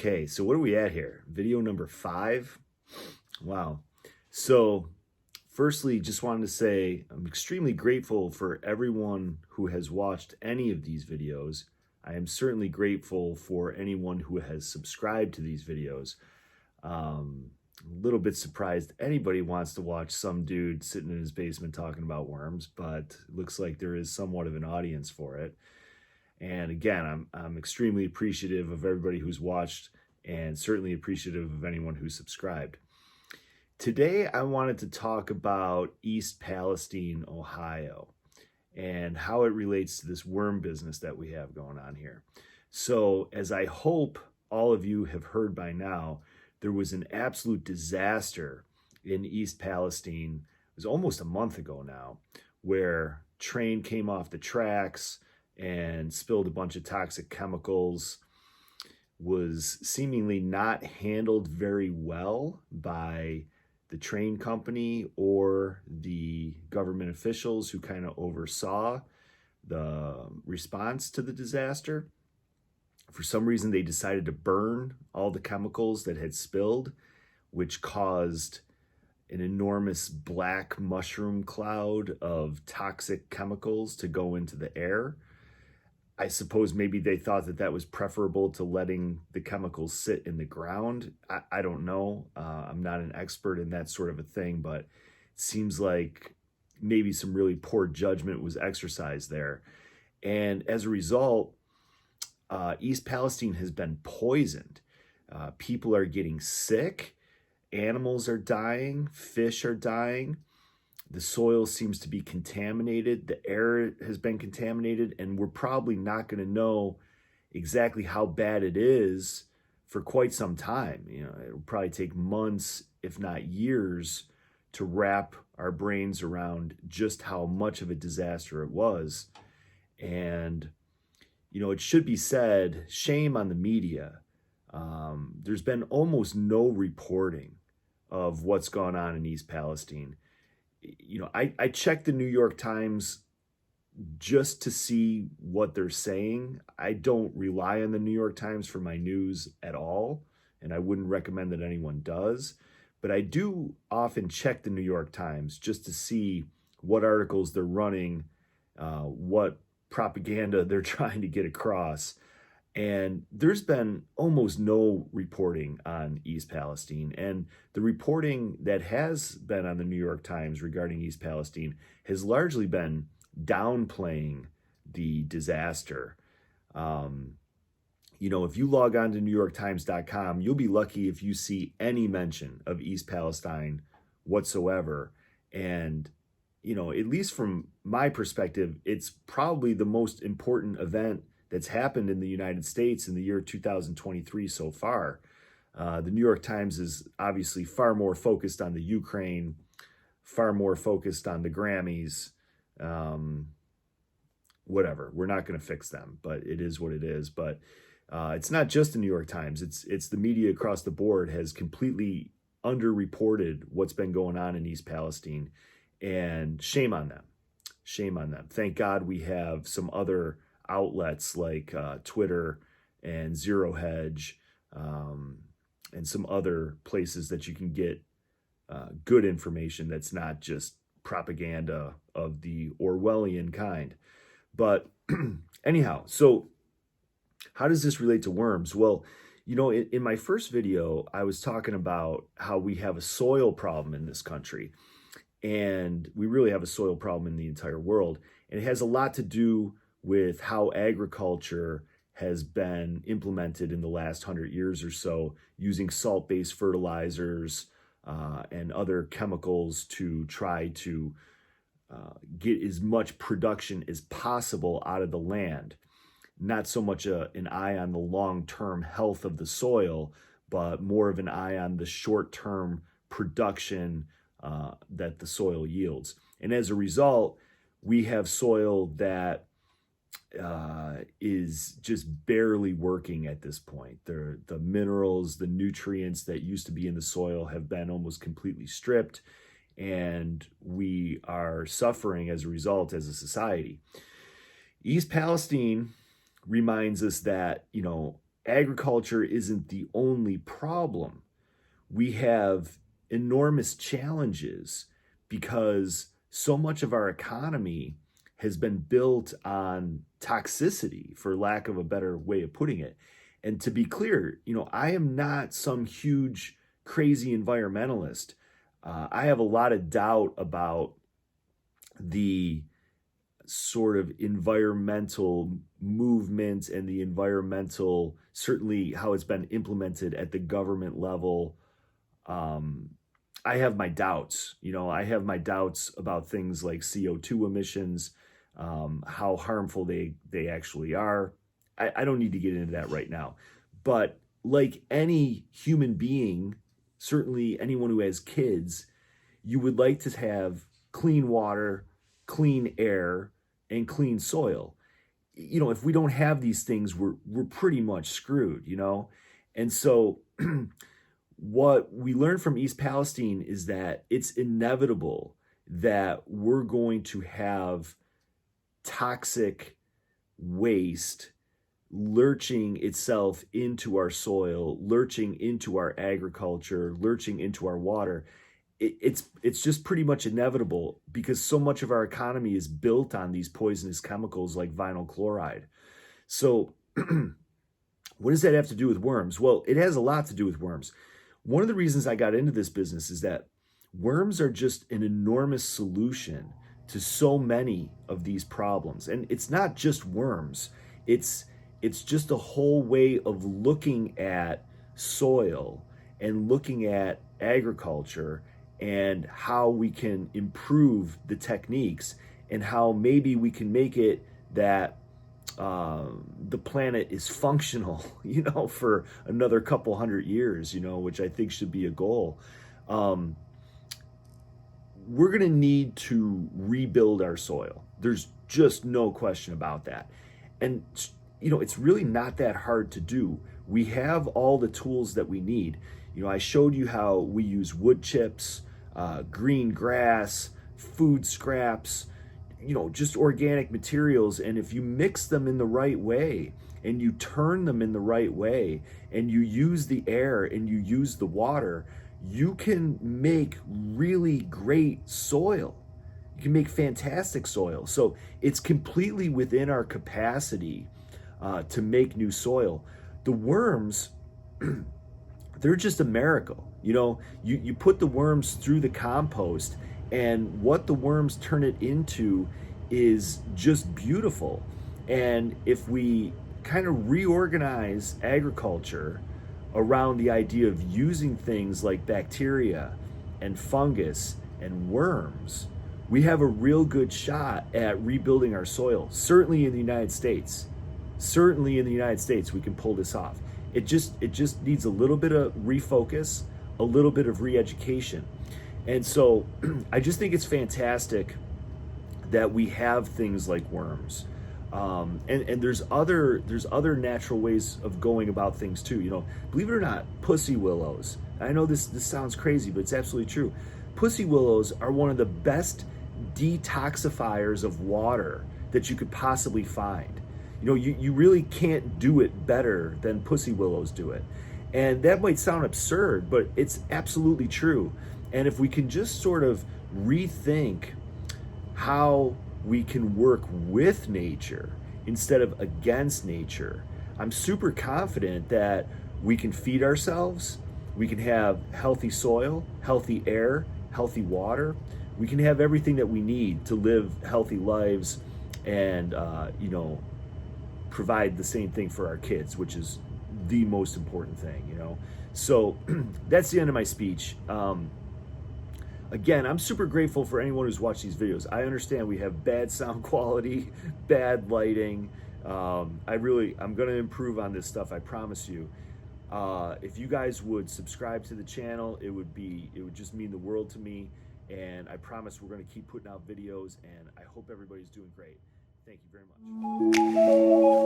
Okay, so what are we at here? Video number 5? Wow. So, firstly, just wanted to say I'm extremely grateful for everyone who has watched any of these videos. I am certainly grateful for anyone who has subscribed to these videos. A little bit surprised anybody wants to watch some dude sitting in his basement talking about worms, but it looks like there is somewhat of an audience for it. And again, I'm extremely appreciative of everybody who's watched and certainly appreciative of anyone who's subscribed. Today, I wanted to talk about East Palestine, Ohio, and how it relates to this worm business that we have going on here. So, as I hope all of you have heard by now, there was an absolute disaster in East Palestine. It was almost a month ago now, where a train came off the tracks and spilled a bunch of toxic chemicals, was seemingly not handled very well by the train company or the government officials who kind of oversaw the response to the disaster. For some reason, they decided to burn all the chemicals that had spilled, which caused an enormous black mushroom cloud of toxic chemicals to go into the air. I suppose maybe they thought that that was preferable to letting the chemicals sit in the ground. I don't know. I'm not an expert in that sort of a thing, but it seems like maybe some really poor judgment was exercised there. And as a result, East Palestine has been poisoned. People are getting sick. Animals are dying. Fish are dying. The soil seems to be contaminated. The air has been contaminated, and we're probably not going to know exactly how bad it is for quite some time. It'll probably take months, if not years, to wrap our brains around just how much of a disaster it was. And, it should be said, shame on the media. There's been almost no reporting of what's gone on in East Palestine. I checked the New York Times just to see what they're saying. I don't rely on the New York Times for my news at all, and I wouldn't recommend that anyone does. But I do often check the New York Times just to see what articles they're running, what propaganda they're trying to get across. And there's been almost no reporting on East Palestine. And the reporting that has been on the New York Times regarding East Palestine has largely been downplaying the disaster. If you log on to NewYorkTimes.com, you'll be lucky if you see any mention of East Palestine whatsoever. And, at least from my perspective, it's probably the most important event that's happened in the United States in the year 2023 so far. The New York Times is obviously far more focused on the Ukraine, far more focused on the Grammys. Whatever, we're not going to fix them, but it is what it is. But it's not just the New York Times. It's the media across the board has completely underreported what's been going on in East Palestine, and shame on them. Shame on them. Thank God we have some other outlets like Twitter and Zero Hedge and some other places that you can get good information that's not just propaganda of the Orwellian kind. But anyhow, so how does this relate to worms? Well, in my first video, I was talking about how we have a soil problem in this country, and we really have a soil problem in the entire world. And it has a lot to do with how agriculture has been implemented in the last 100 years or so, using salt-based fertilizers and other chemicals to try to get as much production as possible out of the land. Not so much an eye on the long-term health of the soil, but more of an eye on the short-term production that the soil yields. And as a result, we have soil that is just barely working at this point. The minerals, the nutrients that used to be in the soil have been almost completely stripped, and we are suffering as a result as a society. East Palestine reminds us that, agriculture isn't the only problem. We have enormous challenges because so much of our economy has been built on toxicity, for lack of a better way of putting it. And to be clear, I am not some huge, crazy environmentalist. I have a lot of doubt about the sort of environmental movement and the environmental, certainly how it's been implemented at the government level. I have my doubts. I have my doubts about things like CO2 emissions, how harmful they actually are. I don't need to get into that right now. But like any human being, certainly anyone who has kids, you would like to have clean water, clean air, and clean soil. If we don't have these things, we're pretty much screwed, And so what we learned from East Palestine is that it's inevitable that we're going to have toxic waste lurching itself into our soil, lurching into our agriculture, lurching into our water. It's just pretty much inevitable because so much of our economy is built on these poisonous chemicals like vinyl chloride. So what does that have to do with worms? Well, it has a lot to do with worms. One of the reasons I got into this business is that worms are just an enormous solution to so many of these problems. And it's not just worms. It's just a whole way of looking at soil and looking at agriculture and how we can improve the techniques and how maybe we can make it that the planet is functional, for another couple hundred years, which I think should be a goal. We're going to need to rebuild our soil. There's just no question about that. And, it's really not that hard to do. We have all the tools that we need. I showed you how we use wood chips, green grass, food scraps, just organic materials. And if you mix them in the right way and you turn them in the right way and you use the air and you use the water, you can make really great soil. You can make fantastic soil. So it's completely within our capacity to make new soil. The worms, they're just a miracle. You put the worms through the compost, and what the worms turn it into is just beautiful. And if we kind of reorganize agriculture around the idea of using things like bacteria and fungus and worms, we have a real good shot at rebuilding our soil. Certainly in the United States. Certainly in the United States, we can pull this off. It just needs a little bit of refocus, a little bit of re-education. And so I just think it's fantastic that we have things like worms. And there's other natural ways of going about things too. Believe it or not, pussy willows. I know this sounds crazy, but it's absolutely true. Pussy willows are one of the best detoxifiers of water that you could possibly find. You really can't do it better than pussy willows do it. And that might sound absurd, but it's absolutely true. And if we can just sort of rethink how we can work with nature instead of against nature, I'm super confident that we can feed ourselves, we can have healthy soil, healthy air, healthy water. We can have everything that we need to live healthy lives and, provide the same thing for our kids, which is the most important thing, So that's the end of my speech. Again, I'm super grateful for anyone who's watched these videos. I understand we have bad sound quality, bad lighting. I'm going to improve on this stuff, I promise you. If you guys would subscribe to the channel, it would just mean the world to me. And I promise we're going to keep putting out videos, and I hope everybody's doing great. Thank you very much.